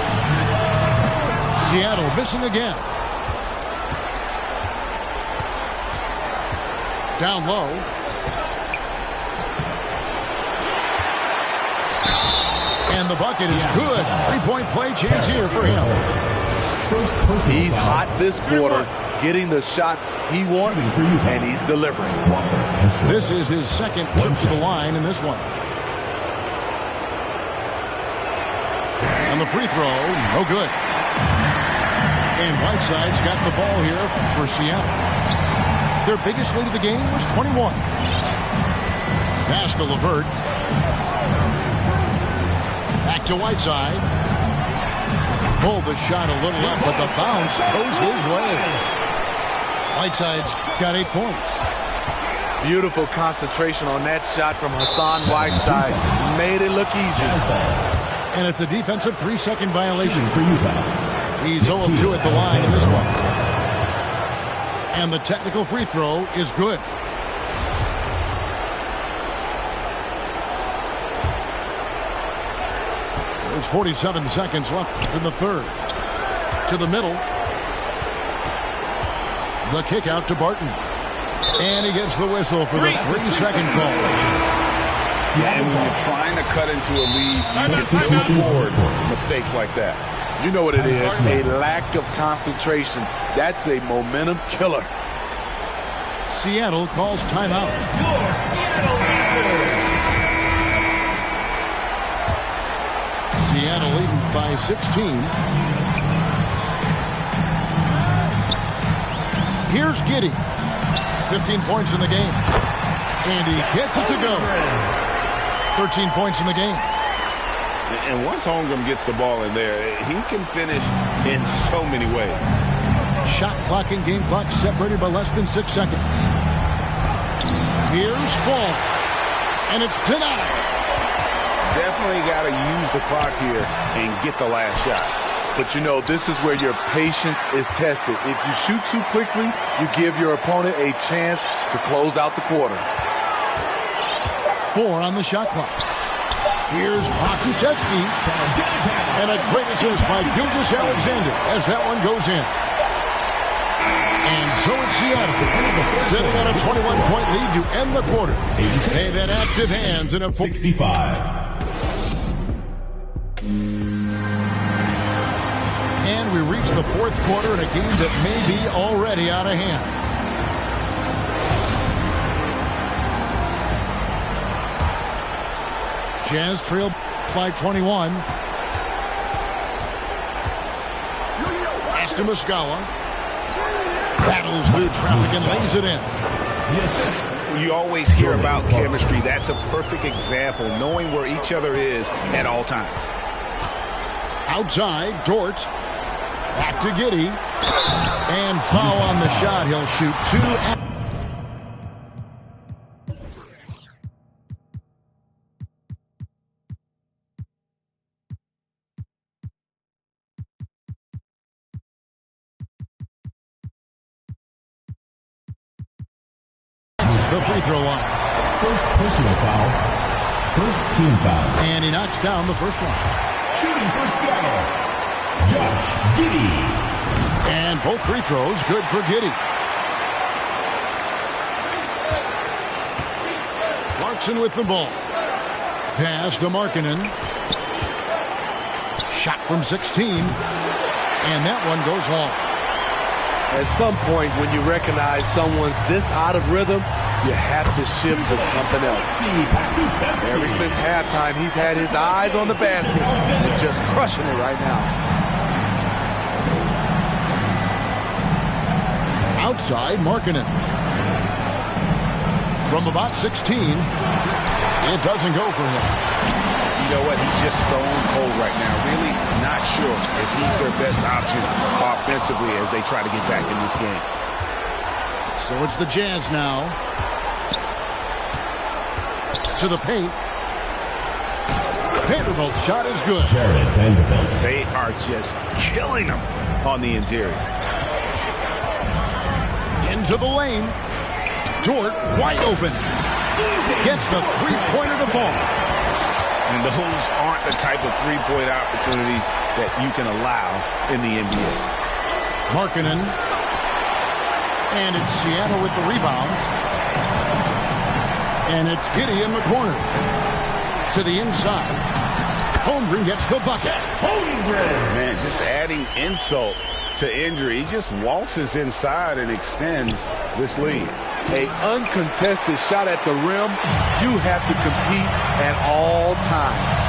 [SPEAKER 3] Seattle missing again. Down low. And the bucket is good. 3-point play chance here for him.
[SPEAKER 5] He's hot this quarter, getting the shots he wants, and he's delivering.
[SPEAKER 3] This is his 2nd trip to the line in this one. And the free throw, no good. And Whiteside's got the ball here for Seattle. Their biggest lead of the game was 21. Pass to LeVert. Back to Whiteside. Pulled the shot a little up, but the bounce goes his way. Whiteside's got 8 points.
[SPEAKER 5] Beautiful concentration on that shot from Hassan Whiteside. Made it look easy.
[SPEAKER 3] And it's a defensive 3-second violation
[SPEAKER 6] For Utah.
[SPEAKER 3] He's 0 of 2 at the line in this one. And the technical free throw is good. There's 47 seconds left in the third. To the middle. The kick out to Barton. And he gets the whistle for the 3-second call.
[SPEAKER 4] And when you're trying to cut into a lead, you can afford mistakes like that.
[SPEAKER 5] You know what it is, a lack of concentration. That's a momentum killer.
[SPEAKER 3] Seattle calls timeout. Seattle leading by 16. Here's Giddey. 15 points in the game. And he gets it to go. 13 points in the game.
[SPEAKER 4] And once Holmgren gets the ball in there, he can finish in so many ways.
[SPEAKER 3] Shot clock and game clock separated by less than 6 seconds. Here's Fall. And it's denied.
[SPEAKER 4] Definitely got to use the clock here and get the last shot.
[SPEAKER 5] But you know, this is where your patience is tested. If you shoot too quickly, you give your opponent a chance to close out the quarter.
[SPEAKER 3] 4 on the shot clock. Here's Pokusevski. And a quick assist by Gilgeous Alexander as that one goes in. And so it's Seattle sitting on a 21-point lead to end the quarter. They've had active hands in a
[SPEAKER 6] 65.
[SPEAKER 3] And we reach the 4th quarter in a game that may be already out of hand. Jazz trailed by 21. Pass to Muscala. Battles through traffic and lays it in.
[SPEAKER 4] You always hear about chemistry. That's a perfect example, knowing where each other is at all times.
[SPEAKER 3] Outside, Dort. Back to Giddey. And foul on the shot. He'll shoot 2. The free throw line.
[SPEAKER 6] First personal foul. First team foul.
[SPEAKER 3] And he knocks down the first one.
[SPEAKER 6] Shooting for Seattle, Josh Giddey.
[SPEAKER 3] And both free throws good for Giddey. Clarkson with the ball. Pass to Markkanen. Shot from 16. And that one goes long.
[SPEAKER 5] At some point, when you recognize someone's this out of rhythm, you have to shift to something else. Ever since halftime, he's had his eyes on the basket and just crushing it right now.
[SPEAKER 3] Outside, Markkanen. From about 16, it doesn't go for him.
[SPEAKER 4] You know what? He's just stone cold right now. Really not sure if he's their best option offensively as they try to get back in this game.
[SPEAKER 3] So it's the Jazz now. To the paint. Vanderbilt's shot is good.
[SPEAKER 4] They are just killing them on the interior.
[SPEAKER 3] Into the lane. Dort wide open. Gets the three-pointer to fall.
[SPEAKER 4] And those aren't the type of three-point opportunities that you can allow in the NBA.
[SPEAKER 3] Markkanen. And it's Seattle with the rebound. And it's Giddey in the corner. To the inside. Holmgren gets the bucket. Holmgren!
[SPEAKER 4] Man, just adding insult to injury. He just waltzes inside and extends this lead.
[SPEAKER 5] An uncontested shot at the rim, you have to compete at all times.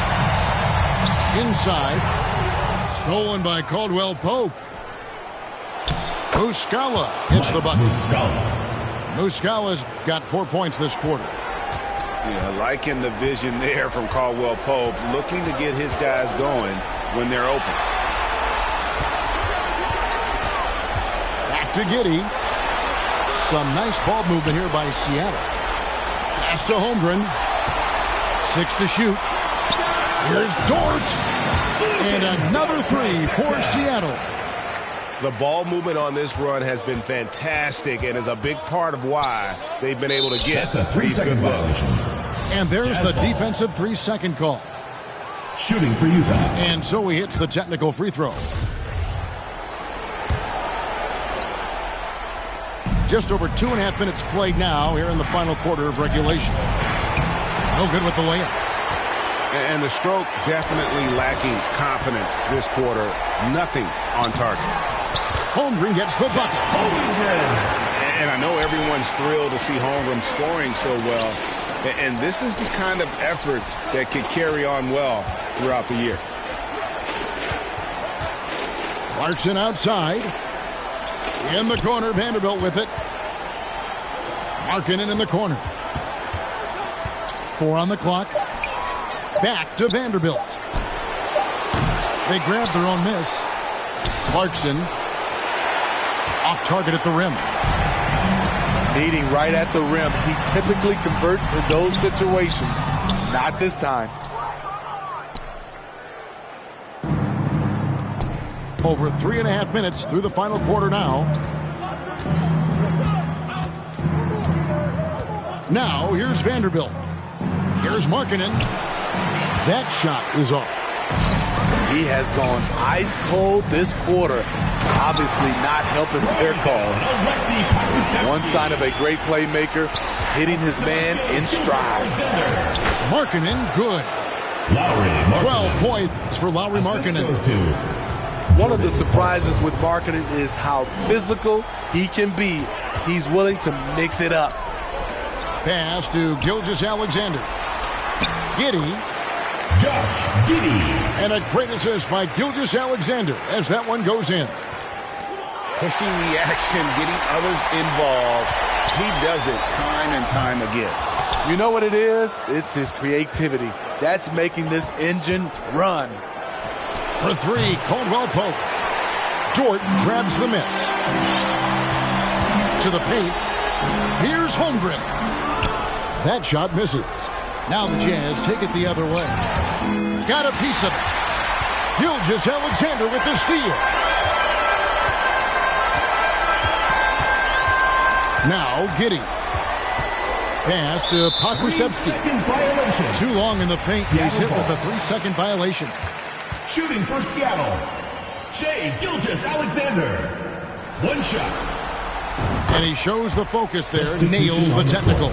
[SPEAKER 3] Inside. Stolen by Caldwell Pope. Muscala hits the bucket. Muscala's got 4 points this quarter.
[SPEAKER 4] Yeah, liking the vision there from Caldwell Pope, looking to get his guys going when they're open.
[SPEAKER 3] Back to Giddey. Some nice ball movement here by Seattle. Pass to Holmgren. 6 to shoot. Here's Dort. And another three for Seattle.
[SPEAKER 4] The ball movement on this run has been fantastic and is a big part of why they've been able to get these good looks.
[SPEAKER 3] And there's the defensive 3-second call.
[SPEAKER 6] Shooting for Utah.
[SPEAKER 3] And so he hits the technical free throw. Just over 2.5 minutes played now here in the final quarter of regulation. No good with the layup.
[SPEAKER 4] And the stroke definitely lacking confidence this quarter. Nothing on target.
[SPEAKER 3] Holmgren gets the bucket. Holmgren!
[SPEAKER 4] And I know everyone's thrilled to see Holmgren scoring so well. And this is the kind of effort that could carry on well throughout the year.
[SPEAKER 3] Clarkson outside. In the corner, Vanderbilt with it. Markkanen in the corner. 4 on the clock. Back to Vanderbilt. They grab their own miss. Clarkson off target at the rim.
[SPEAKER 5] Meeting right at the rim. He typically converts in those situations. Not this time.
[SPEAKER 3] Over 3.5 minutes through the final quarter now. Now, here's Vanderbilt. Here's Markkanen. That shot is off.
[SPEAKER 5] He has gone ice cold this quarter. Obviously not helping their cause. One sign of a great playmaker, hitting his man in stride.
[SPEAKER 3] Markkanen, good. 12 points for Lauri Markkanen.
[SPEAKER 5] One of the surprises with Markkanen is how physical he can be. He's willing to mix it up.
[SPEAKER 3] Pass to Gilgeous-Alexander. Giddey. And a great assist by Gilgeous-Alexander as that one goes in.
[SPEAKER 4] Pushing the action, getting others involved. He does it time and time again.
[SPEAKER 5] You know what it is? It's his creativity. That's making this engine run.
[SPEAKER 3] For 3, Caldwell Pope. Dort grabs the miss. To the paint. Here's Holmgren. That shot misses. Now the Jazz take it the other way. Got a piece of it. Gilgeous-Alexander with the steal. Now Giddey. Pass to Pokusevski. Too long in the paint. He's hit with a 3-second violation.
[SPEAKER 6] Shooting for Seattle, Shai Gilgeous-Alexander. One shot.
[SPEAKER 3] And he shows the focus there, nails the technical.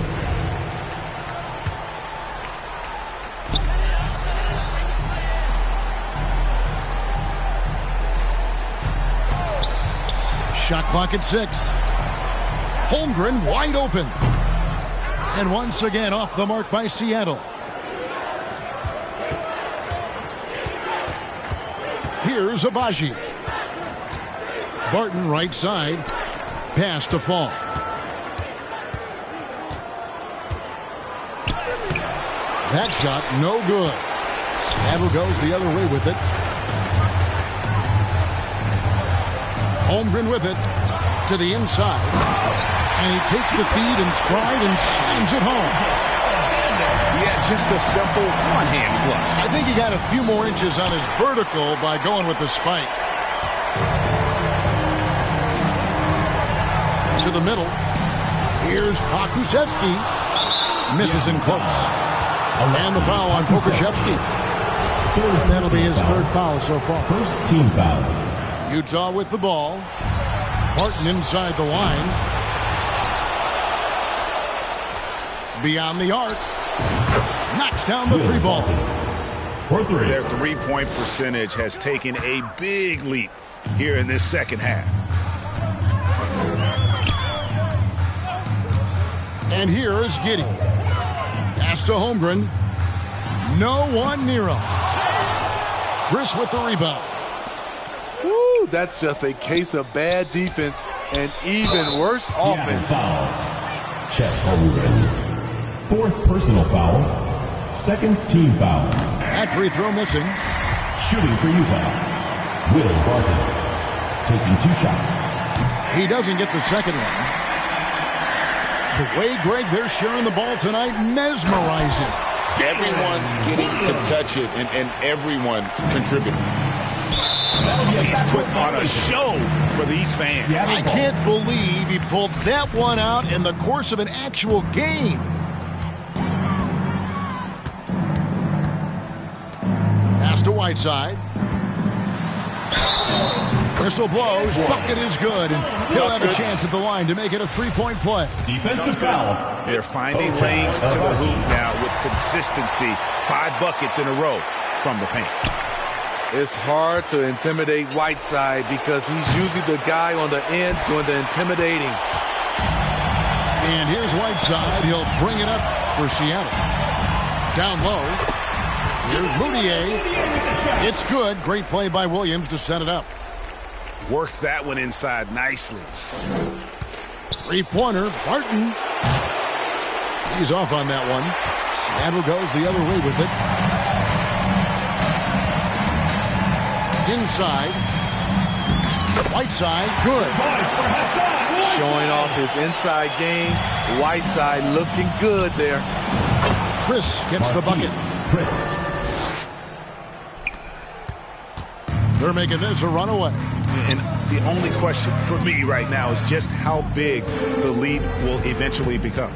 [SPEAKER 3] Shot clock at 6. Holmgren wide open. And once again off the mark by Seattle. Here's Abaji. Barton right side. Pass to Fall. That shot no good. Seattle goes the other way with it. Holmgren with it to the inside. And he takes the feed in stride and slams it home.
[SPEAKER 4] Yeah, just a simple one-hand flush.
[SPEAKER 3] I think he got a few more inches on his vertical by going with the spike. To the middle. Here's Pokusevski. Misses in close. And the foul on Pokusevski. That'll be his third foul so far.
[SPEAKER 6] First team foul.
[SPEAKER 3] Utah with the ball. Barton inside the line. Beyond the arc. Knocks down the three ball.
[SPEAKER 6] For three.
[SPEAKER 4] Their three-point percentage has taken a big leap here in this second half.
[SPEAKER 3] And here is Giddey. Pass to Holmgren. No one near him. Chris with the rebound.
[SPEAKER 5] Woo, that's just a case of bad defense and even worse offense.
[SPEAKER 6] Foul. Chet Holmgren. Fourth personal foul. Second team foul.
[SPEAKER 3] That free throw missing.
[SPEAKER 6] Shooting for Utah. Will Barton. Taking 2 shots.
[SPEAKER 3] He doesn't get the second one. The way, Greg, they're sharing the ball tonight, mesmerizing.
[SPEAKER 4] Everyone's getting to touch it, and everyone's contributing. He's put on a show for these fans.
[SPEAKER 3] I can't believe he pulled that one out in the course of an actual game. Pass to Whiteside. Whistle blows. Bucket is good. And he'll have a chance at the line to make it a three-point play.
[SPEAKER 6] Defensive foul.
[SPEAKER 4] They're finding lanes to the hoop now with consistency. 5 buckets in a row from the paint.
[SPEAKER 5] It's hard to intimidate Whiteside because he's usually the guy on the end doing the intimidating.
[SPEAKER 3] And here's Whiteside. He'll bring it up for Seattle. Down low. Here's Moutier. It's good. Great play by Williams to set it up.
[SPEAKER 4] Worked that one inside nicely.
[SPEAKER 3] Three-pointer. Barton. He's off on that one. Seattle goes the other way with it. Inside. Whiteside. Good.
[SPEAKER 5] Showing off his inside game. Whiteside looking good there.
[SPEAKER 3] Chris gets the bucket.
[SPEAKER 6] Chris.
[SPEAKER 3] They're making this a runaway.
[SPEAKER 4] And the only question for me right now is just how big the lead will eventually become.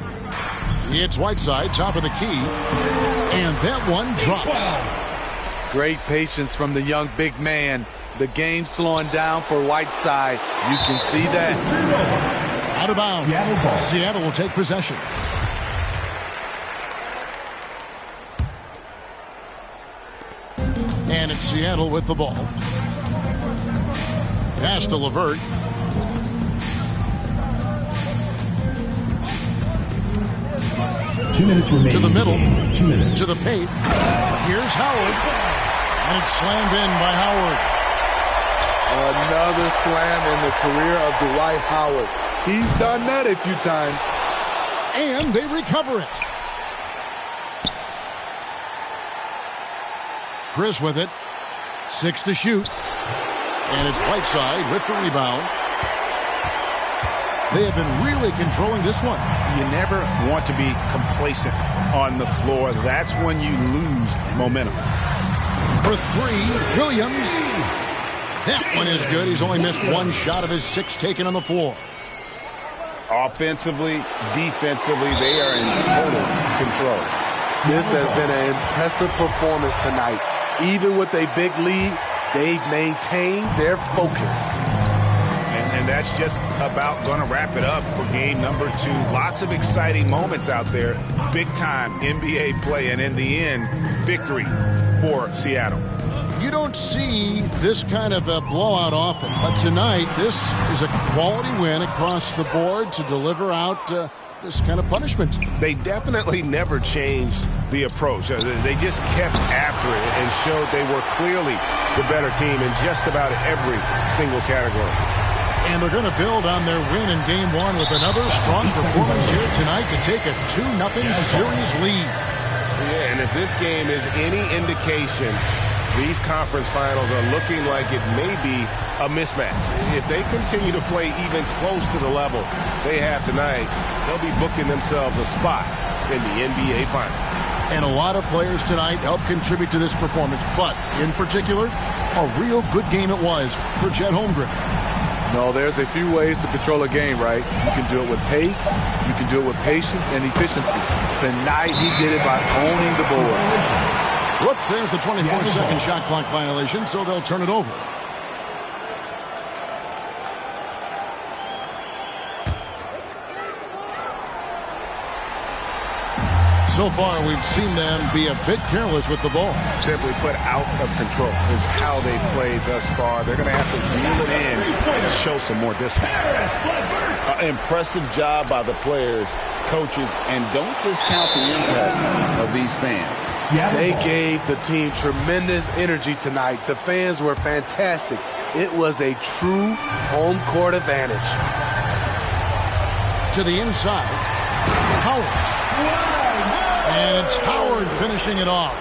[SPEAKER 3] It's Whiteside, top of the key. And that one drops.
[SPEAKER 5] Great patience from the young big man. The game slowing down for Whiteside. You can see that.
[SPEAKER 3] Out of bounds. Seattle will take possession. And it's Seattle with the ball. Pass to LeVert.
[SPEAKER 6] Two minutes remaining.
[SPEAKER 3] To the middle.
[SPEAKER 6] 2 minutes.
[SPEAKER 3] To the paint. Here's Howard. And it's slammed in by Howard.
[SPEAKER 5] Another slam in the career of Dwight Howard. He's done that a few times.
[SPEAKER 3] And they recover it. Chris with it. 6 to shoot. And it's Whiteside with the rebound. They have been really controlling this one.
[SPEAKER 4] You never want to be complacent on the floor. That's when you lose momentum.
[SPEAKER 3] For 3, Williams. That one is good. He's only missed 1 shot of his 6 taken on the floor.
[SPEAKER 4] Offensively, defensively, they are in total control.
[SPEAKER 5] This has been an impressive performance tonight. Even with a big lead, they've maintained their focus.
[SPEAKER 4] And that's just about going to wrap it up for game number 2. Lots of exciting moments out there. Big-time NBA play, and in the end, victory for Seattle.
[SPEAKER 3] You don't see this kind of a blowout often, but tonight this is a quality win across the board to deliver out this kind of punishment.
[SPEAKER 4] They definitely never changed the approach. They just kept after it and showed they were clearly the better team in just about every single category.
[SPEAKER 3] And they're going to build on their win in Game 1 with another strong performance here tonight to take a 2-0 series lead.
[SPEAKER 4] Yeah, and if this game is any indication, these conference finals are looking like it may be a mismatch. If they continue to play even close to the level they have tonight, they'll be booking themselves a spot in the NBA Finals.
[SPEAKER 3] And a lot of players tonight helped contribute to this performance, but in particular, a real good game it was for Chet Holmgren.
[SPEAKER 5] No, there's a few ways to control a game, right? You can do it with pace, you can do it with patience and efficiency. Tonight, he did it by owning the boards.
[SPEAKER 3] Whoops, there's the 24-second shot clock violation, so they'll turn it over. So far, we've seen them be a bit careless with the ball.
[SPEAKER 4] Simply put, out of control is how they played thus far. They're going to have to reel it in and show some more discipline.
[SPEAKER 7] Impressive job by the players, coaches, and don't discount the impact of these fans.
[SPEAKER 5] They gave the team tremendous energy tonight. The fans were fantastic. It was a true home court advantage.
[SPEAKER 3] To the inside, Howard. And it's Howard finishing it off.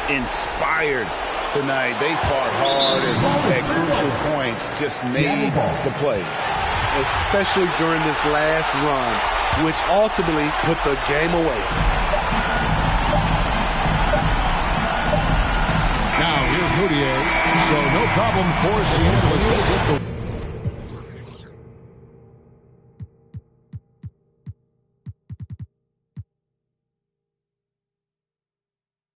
[SPEAKER 4] Inspired tonight. They fought hard and at crucial points just made the plays.
[SPEAKER 5] Especially during this last run, which ultimately put the game away.
[SPEAKER 3] Now here's Moutier. So no problem for Seattle as they get the